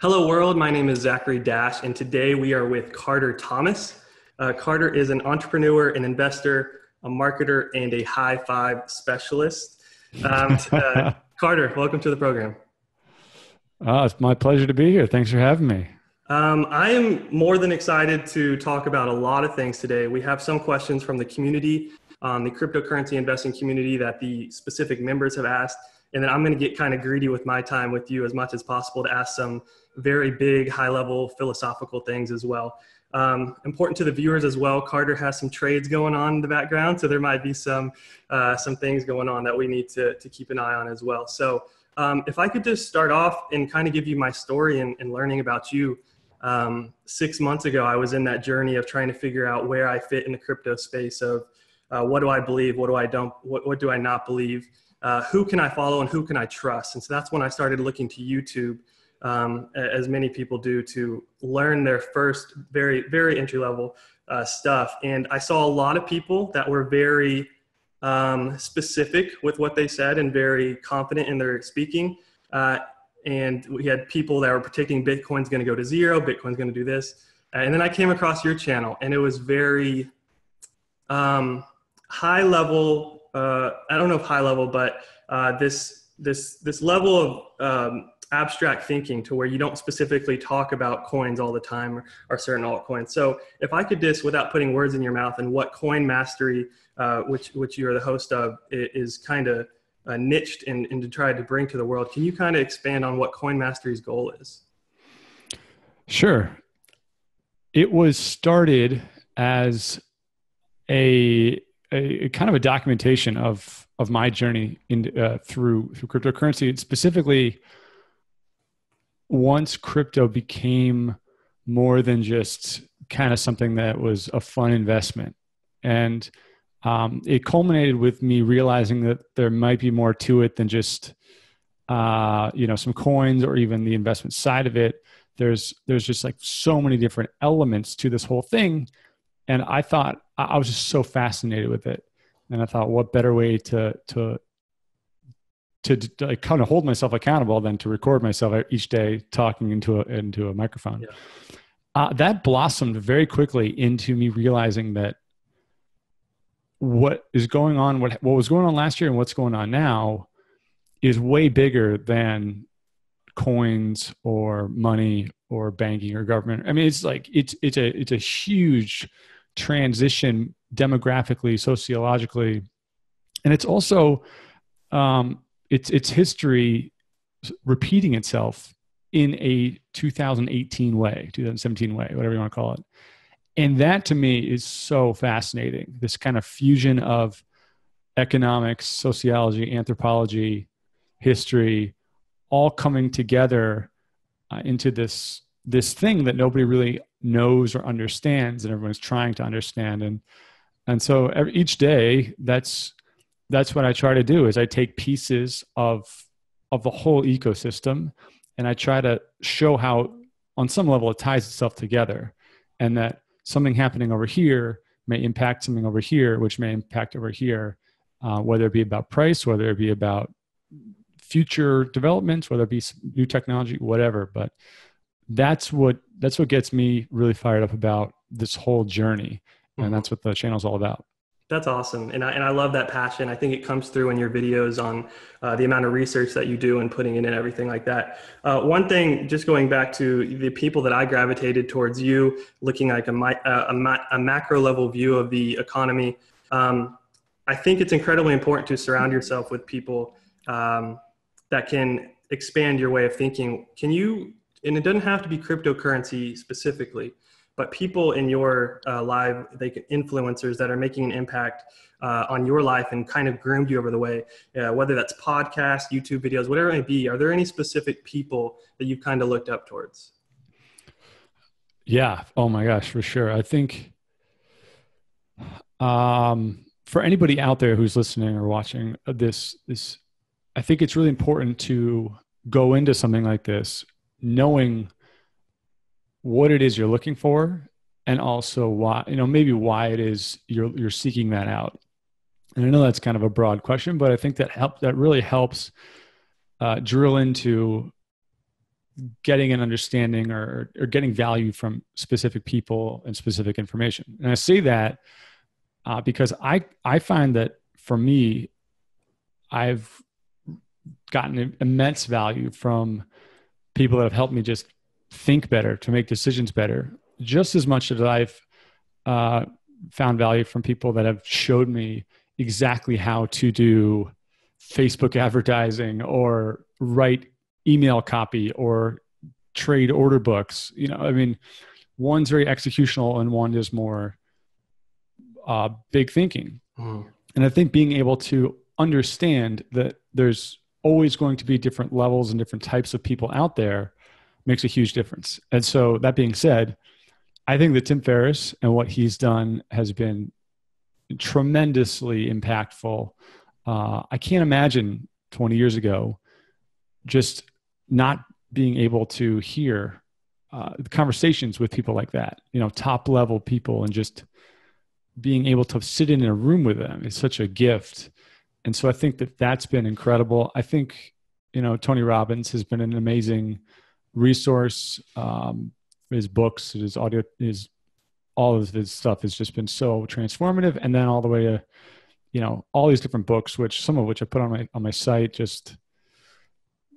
Hello world, my name is Zachary Dash, and today we are with Carter Thomas. Carter is an entrepreneur, an investor, a marketer, and a high five specialist. Carter, welcome to the program. It's my pleasure to be here. Thanks for having me. I am more than excited to talk about a lot of things today. We have some questions from the community, the cryptocurrency investing community that the specific members have asked. And then I'm going to get kind of greedy with my time with you as much as possible to ask some very big, high level philosophical things as well. Important to the viewers as well, Carter has some trades going on in the background. So there might be some things going on that we need to keep an eye on as well. So if I could just start off and kind of give you my story and learning about you. 6 months ago, I was in that journey of trying to figure out where I fit in the crypto space of what do I believe, what do I not believe, who can I follow and who can I trust? And so that's when I started looking to YouTube, as many people do, to learn their first very, very entry level stuff. And I saw a lot of people that were very specific with what they said and very confident in their speaking. And we had people that were predicting Bitcoin's going to go to zero, Bitcoin's going to do this. And then I came across your channel, and it was very high level. I don't know if high level, but this level of abstract thinking to where you don't specifically talk about coins all the time or certain altcoins. So if I could just, without putting words in your mouth, and what Coin Mastery, which you are the host of, is kind of niched and to try to bring to the world. Can you kind of expand on what Coin Mastery's goal is? Sure. It was started as a kind of a documentation of my journey through cryptocurrency. And specifically, once crypto became more than just kind of something that was a fun investment, and it culminated with me realizing that there might be more to it than just some coins or even the investment side of it. There's just like so many different elements to this whole thing. And I thought, I was just so fascinated with it. And I thought, what better way to like kind of hold myself accountable than to record myself each day talking into a microphone. Yeah. That blossomed very quickly into me realizing that what is going on, what was going on last year and what's going on now is way bigger than coins or money or banking or government. I mean, it's like, it's a huge transition demographically, sociologically. And it's also, it's history repeating itself in a 2018 way, 2017 way, whatever you want to call it. And that to me is so fascinating. This kind of fusion of economics, sociology, anthropology, history, all coming together into this thing that nobody really knows or understands, and everyone's trying to understand. And so each day, that's what I try to do. Is I take pieces of the whole ecosystem, and I try to show how, on some level, it ties itself together, and that something happening over here may impact something over here, which may impact over here, whether it be about price, whether it be about future developments, whether it be new technology, whatever. But that's what gets me really fired up about this whole journey. And that's what the channel's all about. That's awesome. And I love that passion. I think it comes through in your videos on the amount of research that you do and putting it in everything like that. One thing, just going back to the people that I gravitated towards you, looking like a macro level view of the economy. I think it's incredibly important to surround yourself with people that can expand your way of thinking. And it doesn't have to be cryptocurrency specifically, but people in your live, influencers that are making an impact on your life and kind of groomed you over the way, whether that's podcasts, YouTube videos, whatever it may be. Are there any specific people that you've kind of looked up towards? Yeah. Oh my gosh, for sure. I think for anybody out there who's listening or watching this, I think it's really important to go into something like this knowing what it is you're looking for, and also why, maybe why it is you're seeking that out. And I know that's kind of a broad question, but I think that really helps drill into getting an understanding or getting value from specific people and specific information. And I say that because I find that for me, I've gotten immense value from people that have helped me just think better, to make decisions better, just as much as I've found value from people that have showed me exactly how to do Facebook advertising or write email copy or trade order books. I mean, one's very executional and one is more big thinking. And I think being able to understand that there's always going to be different levels and different types of people out there makes a huge difference. And so that being said, I think that Tim Ferriss and what he's done has been tremendously impactful. I can't imagine 20 years ago just not being able to hear conversations with people like that, top level people, and just being able to sit in a room with them is such a gift. And so I think that that's been incredible. I think, Tony Robbins has been an amazing resource. His books, his audio, all of his stuff has just been so transformative. And then all the way to, all these different books, some of which I put on my site, just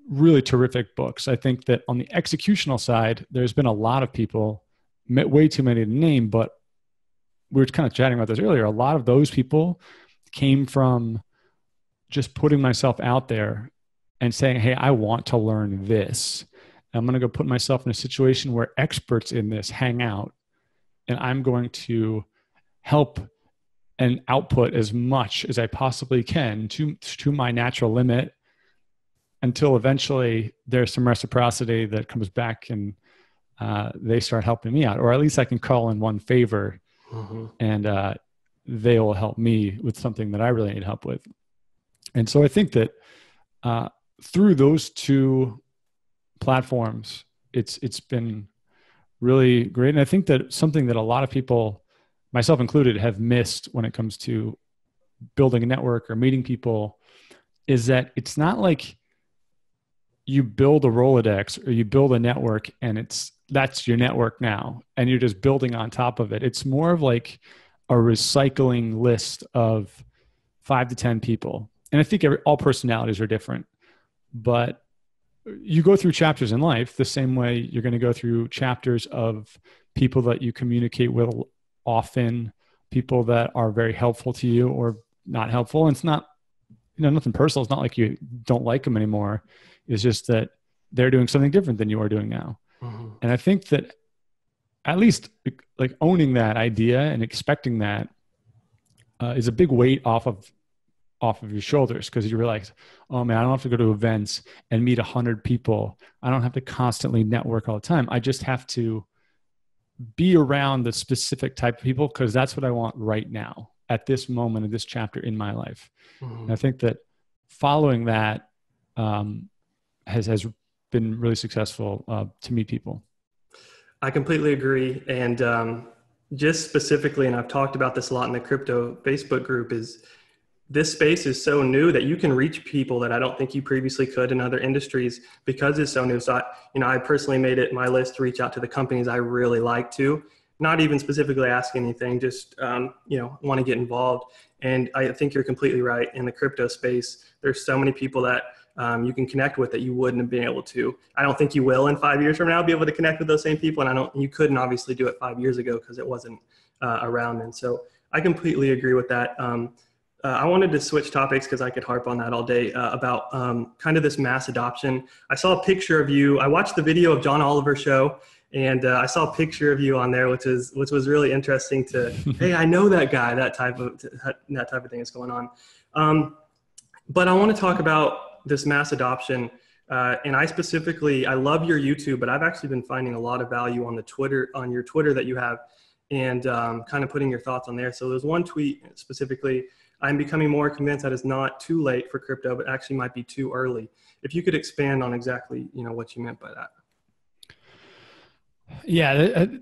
really terrific books. I think that on the executional side, there's been a lot of people, way too many to name, but we were kind of chatting about this earlier. A lot of those people came from just putting myself out there and saying, hey, I want to learn this. I'm going to go put myself in a situation where experts in this hang out, and I'm going to help and output as much as I possibly can to my natural limit, until eventually there's some reciprocity that comes back and they start helping me out, or at least I can call in one favor and they will help me with something that I really need help with. And so I think that through those two platforms, it's been really great. And I think that something that a lot of people, myself included, have missed when it comes to building a network or meeting people is that it's not like you build a Rolodex or you build a network and that's your network now, and you're just building on top of it. It's more of like a recycling list of 5 to 10 people. And I think all personalities are different, but you go through chapters in life the same way you're going to go through chapters of people that you communicate with often, people that are very helpful to you or not helpful. And it's not, nothing personal. It's not like you don't like them anymore. It's just that they're doing something different than you are doing now. And I think that at least like owning that idea and expecting that is a big weight off of your shoulders, because you realize, oh man, I don't have to go to events and meet 100 people. I don't have to constantly network all the time. I just have to be around the specific type of people, because that's what I want right now at this moment of this chapter in my life. And I think that following that has been really successful to meet people. I completely agree. And just specifically, and I've talked about this a lot in the crypto Facebook group, is this space is so new that you can reach people that I don't think you previously could in other industries because it's so new. So I personally made it my list to reach out to the companies I really like to, not even specifically ask anything, just, want to get involved. And I think you're completely right. In the crypto space, there's so many people that you can connect with that you wouldn't have been able to. I don't think you will in 5 years from now be able to connect with those same people. And you couldn't obviously do it 5 years ago because it wasn't around. And so I completely agree with that. I wanted to switch topics because I could harp on that all day about kind of this mass adoption. I saw a picture of you. I watched the video of John Oliver's show, and I saw a picture of you on there, which was really interesting to, hey, I know that guy, that type of thing is going on. But I want to talk about this mass adoption. And I love your YouTube, but I've actually been finding a lot of value on your Twitter that you have, and kind of putting your thoughts on there. So there's one tweet specifically: I'm becoming more convinced that it's not too late for crypto, but actually might be too early. If you could expand on exactly, what you meant by that. Yeah,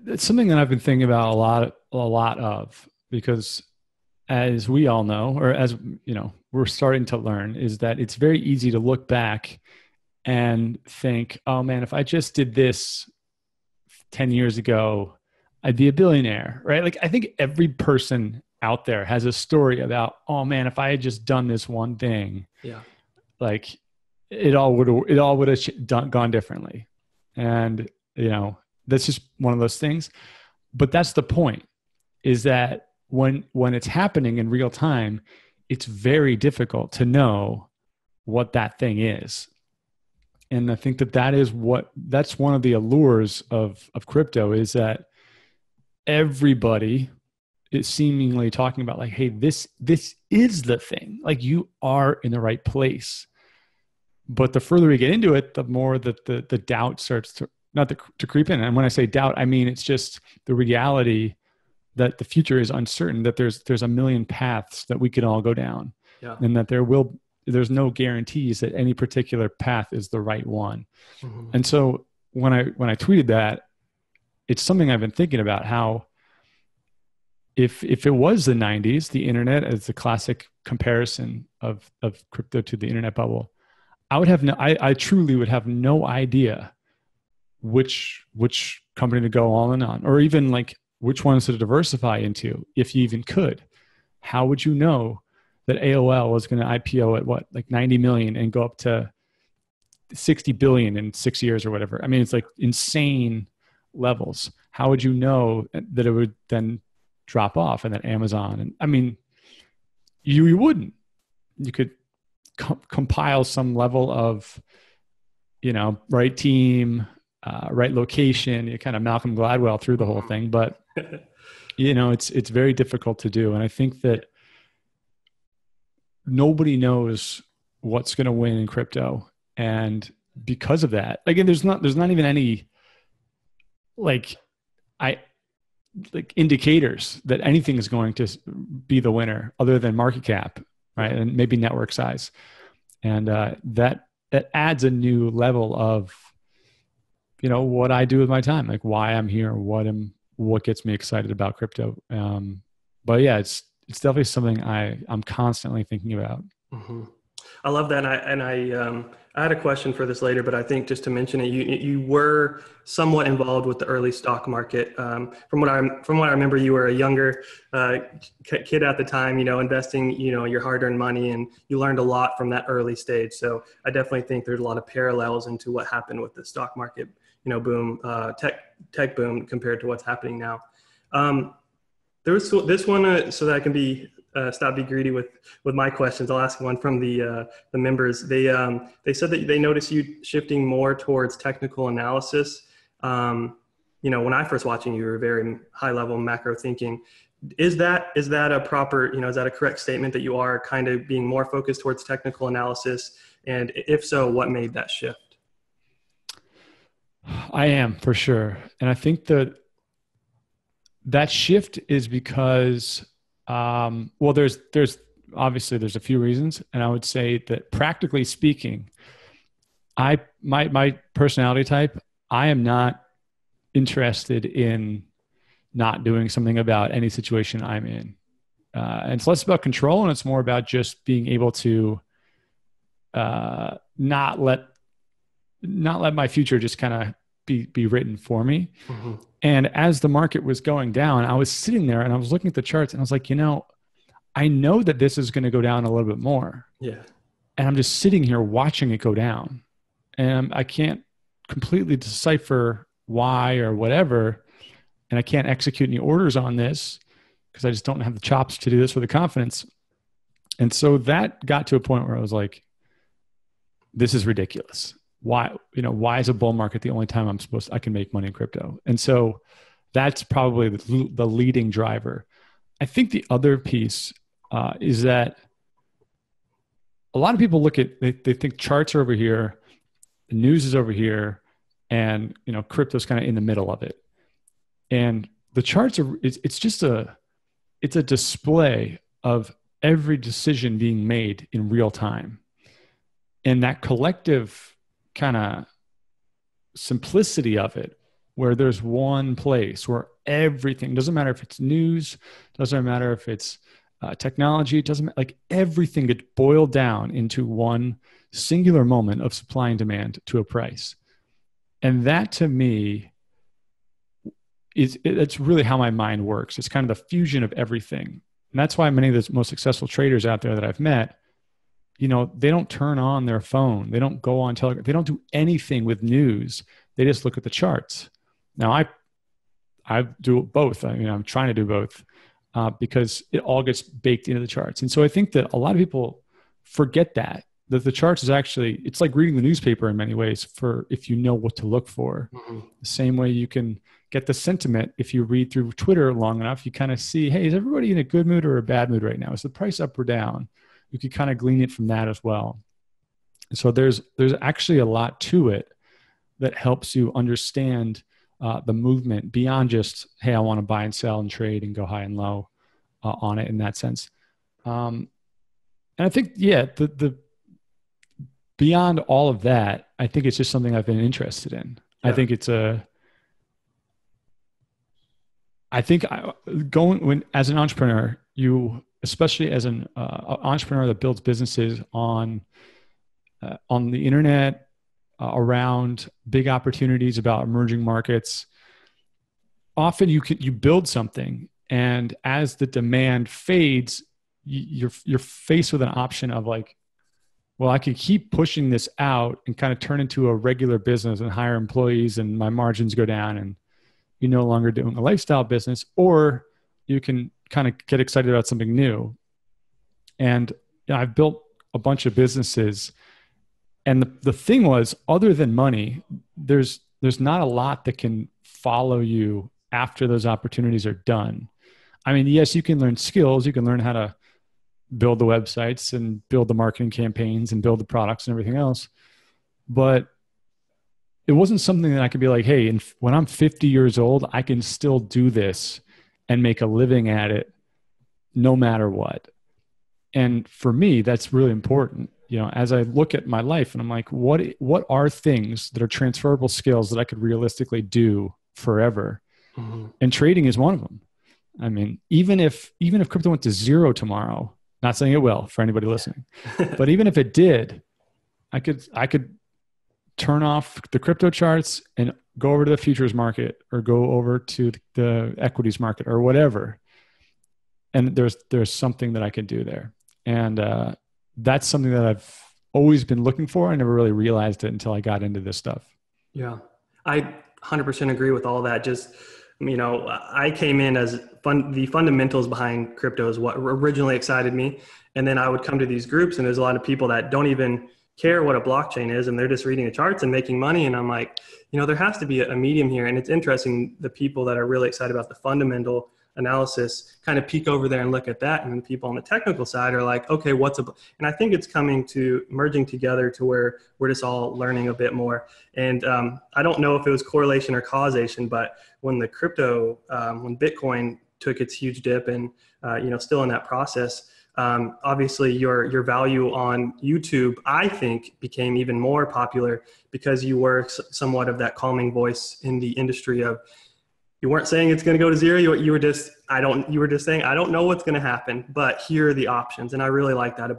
it's something that I've been thinking about a lot of, because as we all know, or as we're starting to learn, is that it's very easy to look back and think, oh man, if I just did this 10 years ago, I'd be a billionaire, right? Like I think every person out there has a story about, oh man, if I had just done this one thing, Yeah. like it all would have gone differently. And, that's just one of those things. But that's the point, is that when it's happening in real time, it's very difficult to know what that thing is. And I think that's one of the allures of crypto, is that everybody is seemingly talking about like, hey, this is the thing. Like you are in the right place. But the further we get into it, the more that the doubt starts to creep in. And when I say doubt, I mean it's just the reality that the future is uncertain, that there's a million paths that we could all go down, Yeah. and that there's no guarantees that any particular path is the right one. Mm-hmm. And so when I tweeted that, it's something I've been thinking about, how if it was the 90s, the internet as the classic comparison of crypto to the internet bubble, I truly would have no idea which company to go all in on, or even like which ones to diversify into, if you even could. How would you know that AOL was going to IPO at what, like 90 million and go up to 60 billion in 6 years or whatever? I mean, it's like insane levels. How would you know that it would then drop off, and that Amazon, and I mean, you wouldn't. You could compile some level of, right team, right location, you kind of Malcolm Gladwell through the whole thing, but it's very difficult to do. And I think that nobody knows what's going to win in crypto. And because of that, again, there's not even any indicators that anything is going to be the winner other than market cap, right? And maybe network size. And that adds a new level of, what I do with my time, like why I'm here, what gets me excited about crypto. But yeah, it's definitely something I'm constantly thinking about. Mm-hmm. I love that. I had a question for this later, but I think just to mention it, you were somewhat involved with the early stock market. From what I remember, you were a younger kid at the time, investing, your hard-earned money, and you learned a lot from that early stage. So I definitely think there's a lot of parallels into what happened with the stock market, boom, tech boom compared to what's happening now. There was this one, so that I can stop being greedy with my questions. I'll ask one from the members. They said that they noticed you shifting more towards technical analysis. When I first watching you were very high level macro thinking. Is that a proper, is that a correct statement that you are kind of being more focused towards technical analysis? And if so, what made that shift? I am, for sure. And I think that shift is because, there's obviously there's a few reasons. And I would say that practically speaking, my personality type, I am not interested in not doing something about any situation I'm in. And it's less about control, and it's more about just being able to not let my future just kind of be written for me. Mm-hmm. And as the market was going down, I was sitting there and I was looking at the charts and I was like, I know that this is going to go down a little bit more. Yeah. And I'm just sitting here watching it go down. And I can't completely decipher why or whatever. And I can't execute any orders on this because I just don't have the chops to do this with the confidence. And so that got to a point where I was like, this is ridiculous. Why is a bull market the only time I can make money in crypto? And so that's probably the leading driver. I think the other piece is that a lot of people they think charts are over here, the news is over here, and crypto's kind of in the middle of it. And the charts it's a display of every decision being made in real time. And that collective kind of simplicity of it, where there's one place where everything, doesn't matter if it's news, doesn't matter if it's technology. It doesn't, like, everything gets boiled down into one singular moment of supply and demand to a price. And that, to me, it's really how my mind works. It's kind of the fusion of everything. And that's why many of the most successful traders out there that I've met, they don't turn on their phone. They don't go on Telegram. They don't do anything with news. They just look at the charts. Now, I do both. I mean, I'm trying to do both because it all gets baked into the charts. And so I think that a lot of people forget that the charts is actually, it's like reading the newspaper in many ways if you know what to look for. Mm-hmm. The same way you can get the sentiment if you read through Twitter long enough, you kind of see, hey, is everybody in a good mood or a bad mood right now? Is the price up or down? You can kind of glean it from that as well. So there's actually a lot to it that helps you understand the movement beyond just, hey, I want to buy and sell and trade and go high and low on it in that sense. And I think, the beyond all of that, I think it's just something I've been interested in. Yeah. As an entrepreneur, especially as an entrepreneur that builds businesses on the internet, around big opportunities about emerging markets, often you build something, and as the demand fades, you're faced with an option of like, well, I could keep pushing this out and kind of turn into a regular business and hire employees and my margins go down and you're no longer doing a lifestyle business, or you can kind of get excited about something new. And I've built a bunch of businesses, and the thing was, other than money, there's not a lot that can follow you after those opportunities are done. I mean, yes, you can learn skills. You can learn how to build the websites and build the marketing campaigns and build the products and everything else. But it wasn't something that I could be like, hey, when I'm 50 years old, I can still do this and make a living at it no matter what. And for me, that's really important. As I look at my life and I'm like, what are things that are transferable skills that I could realistically do forever? Mm-hmm. And trading is one of them. I mean, even if crypto went to zero tomorrow, not saying it will for anybody listening, but even if it did, I could turn off the crypto charts and go over to the futures market or go over to the equities market or whatever. And there's something that I can do there. And that's something that I've always been looking for. I never really realized it until I got into this stuff. Yeah, I 100% agree with all that. Just, I came in as the fundamentals behind crypto is what originally excited me. And then I would come to these groups and there's a lot of people that don't even care what a blockchain is, and they're just reading the charts and making money. And I'm like, there has to be a medium here. And it's interesting, the people that are really excited about the fundamental analysis kind of peek over there and look at that. And then people on the technical side are like, okay, and I think it's merging together to where we're just all learning a bit more. And I don't know if it was correlation or causation, but when the when Bitcoin took its huge dip and, still in that process, obviously your value on YouTube, I think, became even more popular because you were somewhat of that calming voice in the industry of, you weren't saying it's going to go to zero. You were just saying, I don't know what's going to happen, but here are the options. And I really like that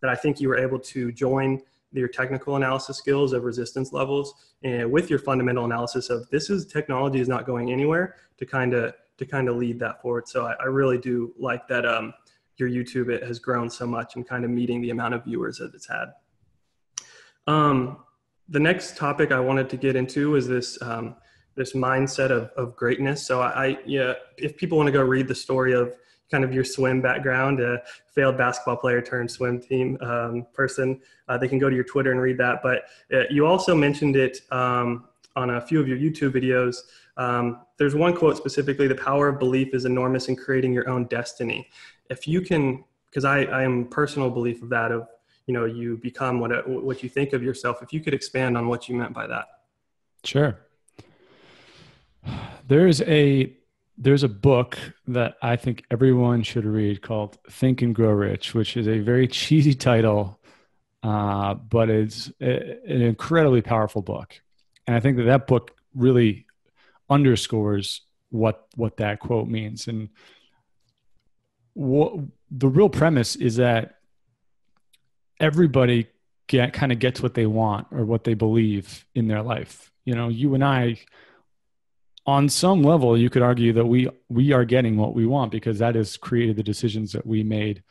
I think you were able to join your technical analysis skills of resistance levels and with your fundamental analysis of technology is not going anywhere to kind of lead that forward. So I really do like that. Your YouTube, it has grown so much and kind of meeting the amount of viewers that it's had. The next topic I wanted to get into is this mindset of greatness. So if people want to go read the story of kind of your swim background, a failed basketball player turned swim team person, they can go to your Twitter and read that. But you also mentioned it on a few of your YouTube videos. There's one quote specifically: "The power of belief is enormous in creating your own destiny." If you can, because I am personal belief of that, of, you become what you think of yourself. If you could expand on what you meant by that. Sure. There's a book that I think everyone should read called Think and Grow Rich, which is a very cheesy title, but it's an incredibly powerful book. And I think that book really underscores what that quote means. And the real premise is that everybody kind of gets what they want or what they believe in their life. You know, you and I, on some level, you could argue that we are getting what we want because that has created the decisions that we made.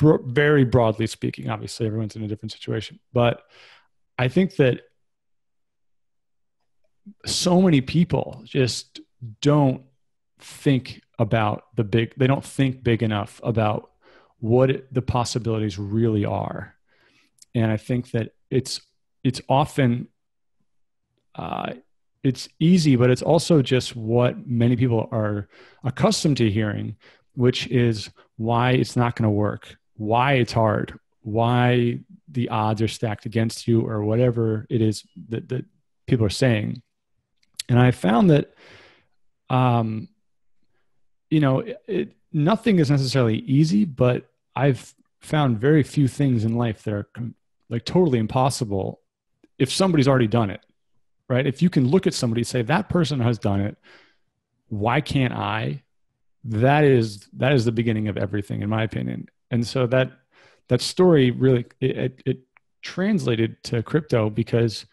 Very broadly speaking, obviously everyone's in a different situation, but I think that so many people just don't think about they don't think big enough about what the possibilities really are. And I think that it's often, it's easy, but it's also just what many people are accustomed to hearing, which is why it's not going to work, why it's hard, why the odds are stacked against you, or whatever it is that people are saying. And I found that, nothing is necessarily easy, but I've found very few things in life that are like totally impossible if somebody's already done it, right? If you can look at somebody and say, that person has done it, why can't I? That is the beginning of everything, in my opinion. And so that story really, it translated to crypto because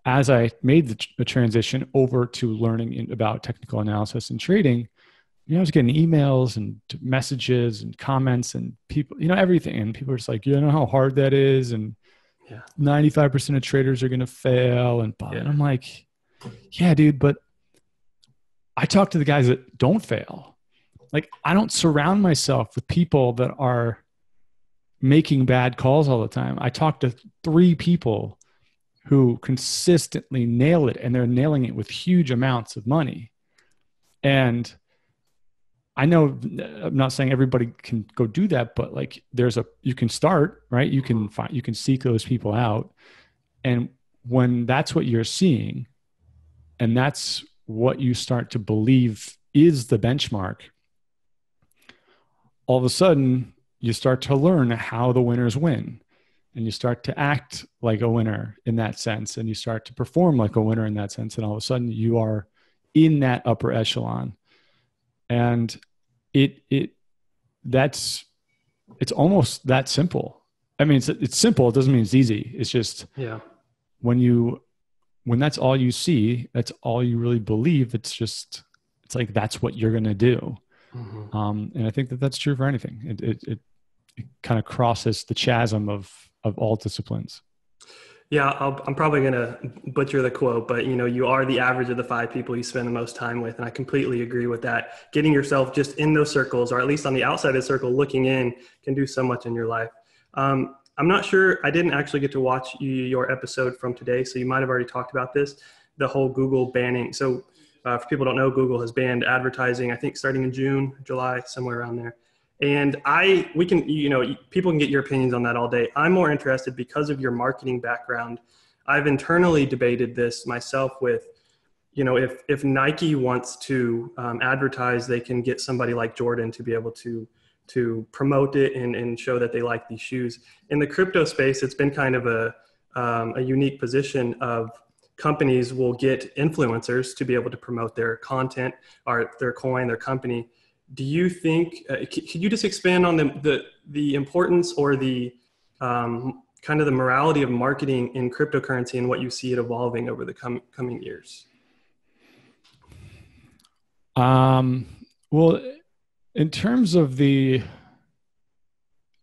as I made the transition over to learning about technical analysis and trading, I was getting emails and messages and comments and people, everything. And people are just like, you know how hard that is. And 95% of traders are going to fail. And I'm like, yeah, dude, but I talk to the guys that don't fail. Like, I don't surround myself with people that are making bad calls all the time. I talk to 3 people who consistently nail it, and they're nailing it with huge amounts of money. And I know I'm not saying everybody can go do that, but like you can start, right? You can seek those people out. And when that's what you're seeing, and that's what you start to believe is the benchmark, all of a sudden you start to learn how the winners win. And you start to act like a winner in that sense. And you start to perform like a winner in that sense. And all of a sudden you are in that upper echelon. And it's almost that simple. I mean, it's simple. It doesn't mean it's easy. It's just, when that's all you see, that's all you really believe. It's like, that's what you're going to do. Mm-hmm. And I think that that's true for anything. It kind of crosses the chasm of all disciplines. Yeah, I'm probably going to butcher the quote, but you are the average of the 5 people you spend the most time with. And I completely agree with that. Getting yourself just in those circles, or at least on the outside of the circle, looking in, can do so much in your life. I'm not sure, I didn't actually get to watch your episode from today, so you might've already talked about this, the whole Google banning. So for people who don't know, Google has banned advertising, I think starting in June, July, somewhere around there. And people can get your opinions on that all day. I'm more interested because of your marketing background. I've internally debated this myself with, if Nike wants to advertise, they can get somebody like Jordan to be able to promote it and show that they like these shoes. In the crypto space, it's been kind of a unique position of companies will get influencers to be able to promote their content or their coin, their company. Do you think, could you just expand on the importance or the kind of the morality of marketing in cryptocurrency and what you see it evolving over the coming years? Well, in terms of the,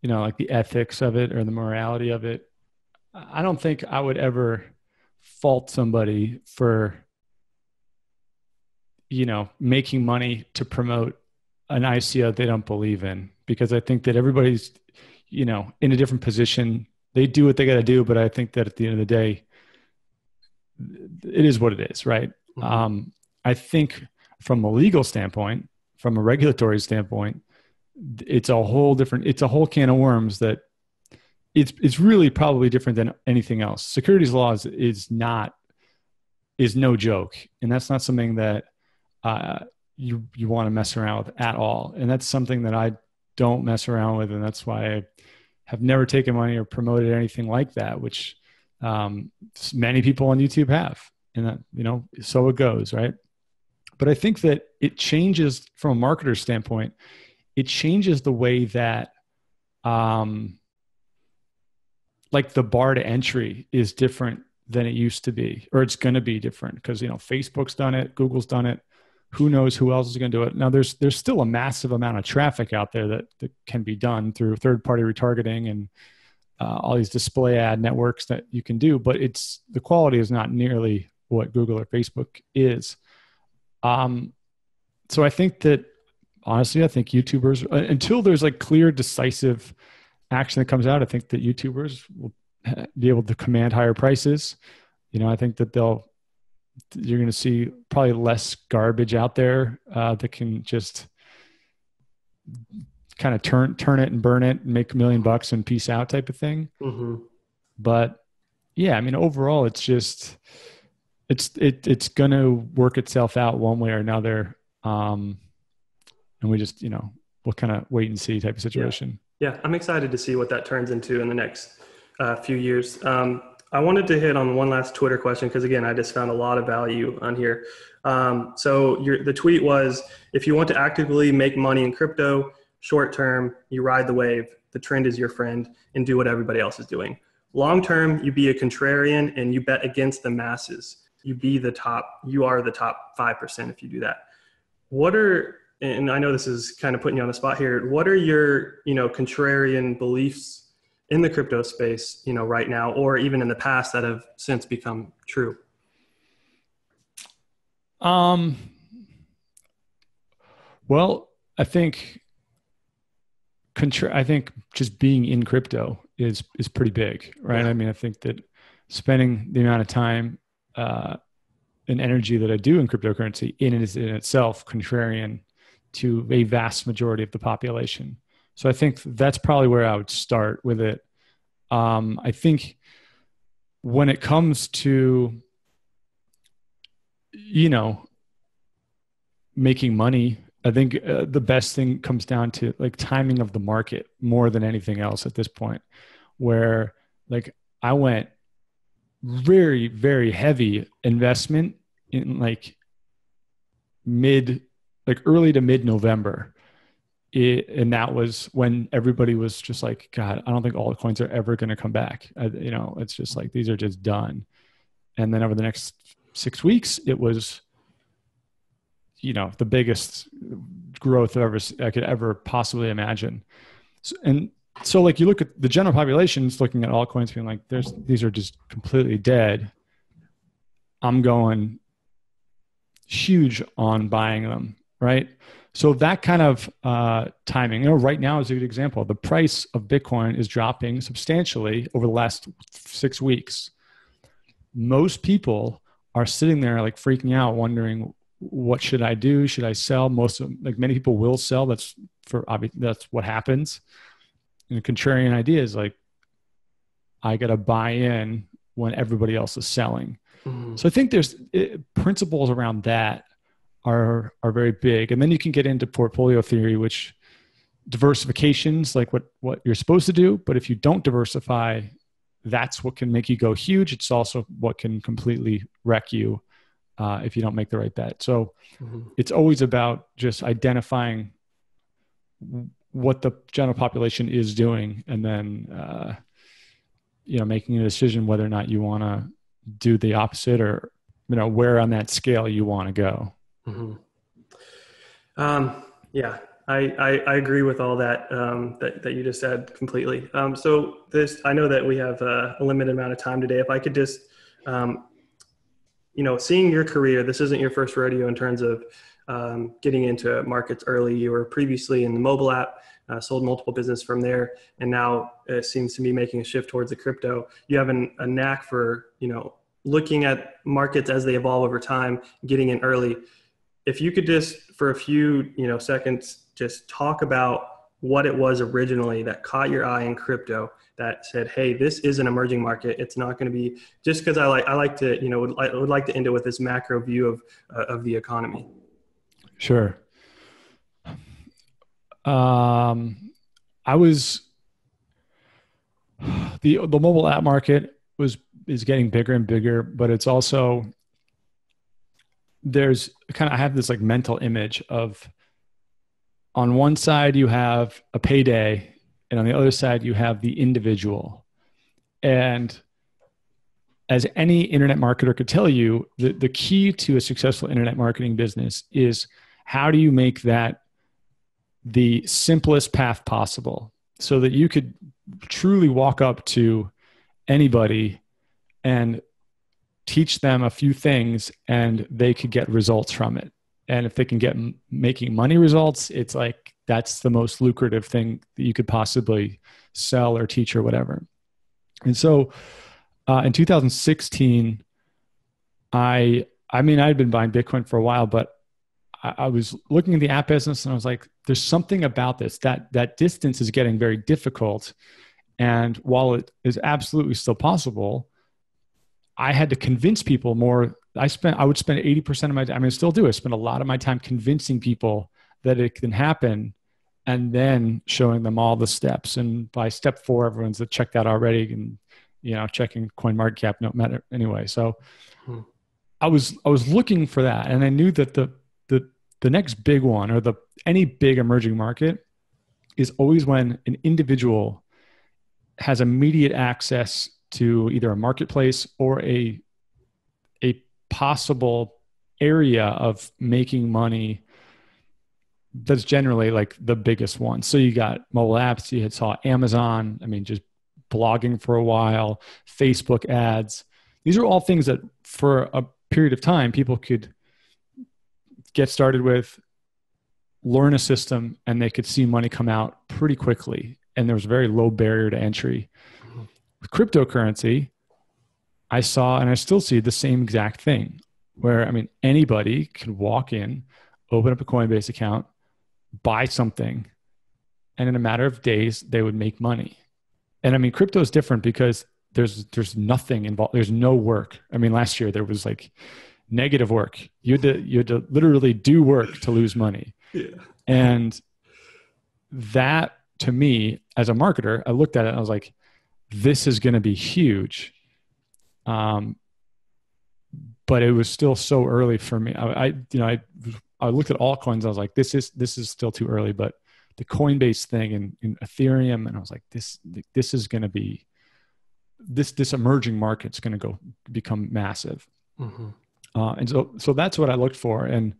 like the ethics of it or the morality of it, I don't think I would ever fault somebody for, making money to promote an ICO they don't believe in, because I think that everybody's, in a different position. They do what they got to do, but I think that at the end of the day, it is what it is, right? Mm-hmm. I think from a legal standpoint, from a regulatory standpoint, it's a whole can of worms that it's really probably different than anything else. Securities laws is no joke. And that's not something that, you want to mess around with at all. And that's something that I don't mess around with. And that's why I have never taken money or promoted anything like that, which many people on YouTube have. And that, so it goes, right? But I think that it changes from a marketer's standpoint. it changes the way that, like the bar to entry is different than it used to be, or it's going to be different because, Facebook's done it, Google's done it. Who knows who else is going to do it? Now there's still a massive amount of traffic out there that can be done through third-party retargeting and all these display ad networks that you can do, but the quality is not nearly what Google or Facebook is. So I think that, honestly, I think YouTubers, until there's like clear, decisive action that comes out, I think that YouTubers will be able to command higher prices. I think that you're going to see probably less garbage out there that can just kind of turn it and burn it and make $1 million and peace out type of thing. Mm-hmm. But yeah, I mean, overall, it's just, it's going to work itself out one way or another. And we just, we'll kind of wait and see type of situation. Yeah. I'm excited to see what that turns into in the next few years. I wanted to hit on one last Twitter question, because again, I just found a lot of value on here. So the tweet was, if you want to actively make money in crypto, short term, you ride the wave, the trend is your friend, and do what everybody else is doing. Long term, you be a contrarian and you bet against the masses. You are the top 5% if you do that. And I know this is kind of putting you on the spot here, what are your, contrarian beliefs in the crypto space, right now, or even in the past that have since become true? Well, I think just being in crypto is pretty big, right? Yeah. I mean, I think that spending the amount of time and energy that I do in cryptocurrency in itself contrarian to a vast majority of the population. So I think that's probably where I would start with it. I think when it comes to, making money, I think the best thing comes down to like timing of the market more than anything else at this point, where like I went very, very heavy investment in early to mid-November. And that was when everybody was just like, God, I don't think altcoins are ever going to come back. It's just like, these are just done. And then over the next 6 weeks, it was, the biggest growth I could ever possibly imagine. So like you look at the general population's looking at altcoins being like, these are just completely dead. I'm going huge on buying them, right? So that kind of timing, right now is a good example. The price of Bitcoin is dropping substantially over the last 6 weeks. Most people are sitting there like freaking out, wondering, what should I do? Should I sell? Many people will sell. That's what happens. And the contrarian idea is like, I got to buy in when everybody else is selling. Mm-hmm. So I think there's principles around that are very big. And then you can get into portfolio theory, which diversification's like what you're supposed to do. But if you don't diversify, that's what can make you go huge. It's also what can completely wreck you if you don't make the right bet. So It's always about just identifying what the general population is doing, and then making a decision whether or not you want to do the opposite, or where on that scale you want to go. Mm-hmm. Yeah, I agree with all that that you just said completely. So I know that we have a limited amount of time today. If I could just seeing your career, this isn't your first rodeo in terms of getting into markets early. You were previously in the mobile app, sold multiple business from there, and now it seems to be making a shift towards the crypto. You have a knack for, looking at markets as they evolve over time, getting in early. If you could just, for a few, seconds, just talk about what it was originally that caught your eye in crypto that said, hey, this is an emerging market. It's not going to be just because I like to, would like to end it with this macro view of the economy. Sure. I was, the mobile app market is getting bigger and bigger, but it's also, I have this like mental image of on one side you have a payday, and on the other side you have the individual. And as any internet marketer could tell you, the key to a successful internet marketing business is how do you make that the simplest path possible so that you could truly walk up to anybody and teach them a few things and they could get results from it. And if they can get making money results, it's like that's the most lucrative thing that you could possibly sell or teach or whatever. And so in 2016, I mean, I'd been buying Bitcoin for a while, but I was looking at the app business and I was like, there's something about this, that distance is getting very difficult. And while it is absolutely still possible, I had to convince people more. I would spend 80% of my time, I mean, I still do. I spend a lot of my time convincing people that it can happen and then showing them all the steps. And by step 4, everyone's checked out already and, checking CoinMarketCap, no matter anyway. So I was looking for that. And I knew that the next big one or any big emerging market is always when an individual has immediate access to either a marketplace or a possible area of making money that's generally like the biggest one. So you got mobile apps, you had saw Amazon, I mean, just blogging for a while, Facebook ads. These are all things that for a period of time, people could get started with, learn a system, and they could see money come out pretty quickly. And there was a very low barrier to entry. With cryptocurrency, I saw, and I still see the same exact thing where, I mean, anybody could walk in, open up a Coinbase account, buy something, and in a matter of days, they would make money. And I mean, crypto is different because there's nothing involved. There's no work. I mean, last year there was like negative work. You had to literally do work to lose money. Yeah. And that, to me, as a marketer, I looked at it and I was like, this is going to be huge. But it was still so early for me. I looked at altcoins. I was like, this is still too early. But the Coinbase thing and Ethereum, and I was like, this is going to be this emerging market's going to become massive. Mm-hmm. And so that's what I looked for. And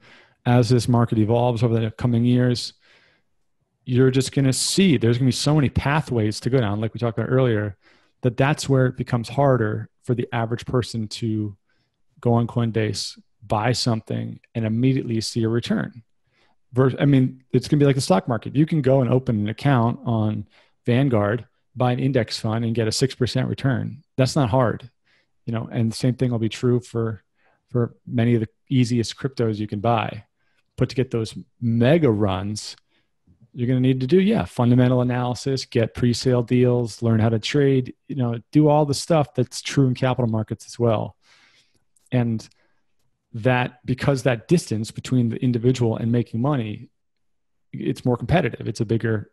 as this market evolves over the coming years, you're just going to see there's going to be so many pathways to go down, like we talked about earlier, that's where it becomes harder for the average person to go on Coinbase, buy something, and immediately see a return. I mean, it's going to be like the stock market. You can go and open an account on Vanguard, buy an index fund, and get a 6% return. That's not hard, and the same thing will be true for many of the easiest cryptos you can buy. But to get those mega runs, you're going to need to do, fundamental analysis, get pre-sale deals, learn how to trade, do all the stuff that's true in capital markets as well. And that, because that distance between the individual and making money, it's more competitive. It's a bigger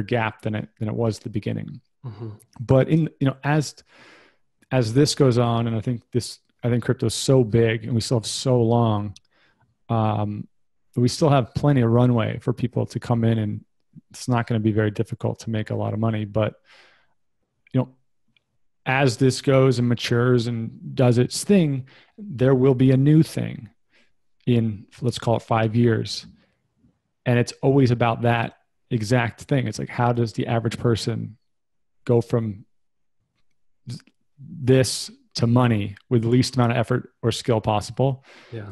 gap than it was at the beginning. Mm-hmm. But as this goes on, and I think crypto is so big and we still have so long, we still have plenty of runway for people to come in, and it's not going to be very difficult to make a lot of money. But, as this goes and matures and does its thing, there will be a new thing in, let's call it 5 years. And it's always about that exact thing. It's like, how does the average person go from this to money with the least amount of effort or skill possible? Yeah.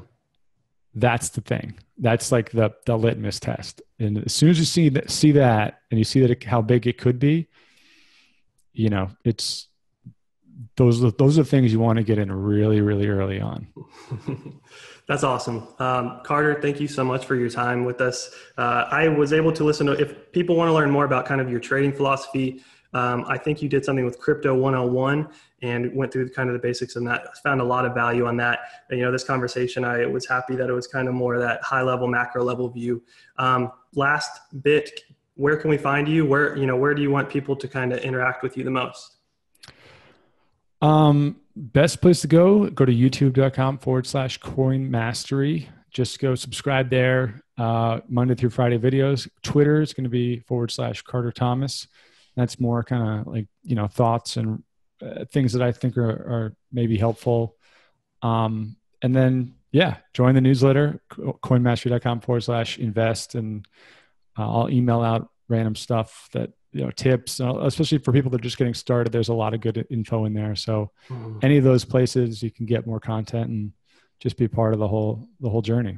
That's the thing. That's like the litmus test. And as soon as you see that and you see that how big it could be, it's those are the things you want to get in really, really early on. That's awesome. Carter, thank you so much for your time with us. I was able to listen to, if people want to learn more about kind of your trading philosophy, I think you did something with Crypto 101 and went through kind of the basics of that. I found a lot of value on that. And, this conversation, I was happy that it was kind of more that high level, macro level view. Last bit, where can we find you? Where do you want people to kind of interact with you the most? Best place to go to youtube.com/coin mastery. Just go subscribe there. Monday through Friday videos. Twitter is going to be /Carter Thomas. That's more kind of like, thoughts and things that I think are maybe helpful. And then, join the newsletter, coinmastery.com/invest. And I'll email out random stuff that, tips, especially for people that are just getting started. There's a lot of good info in there. So any of those places, you can get more content and just be part of the whole journey.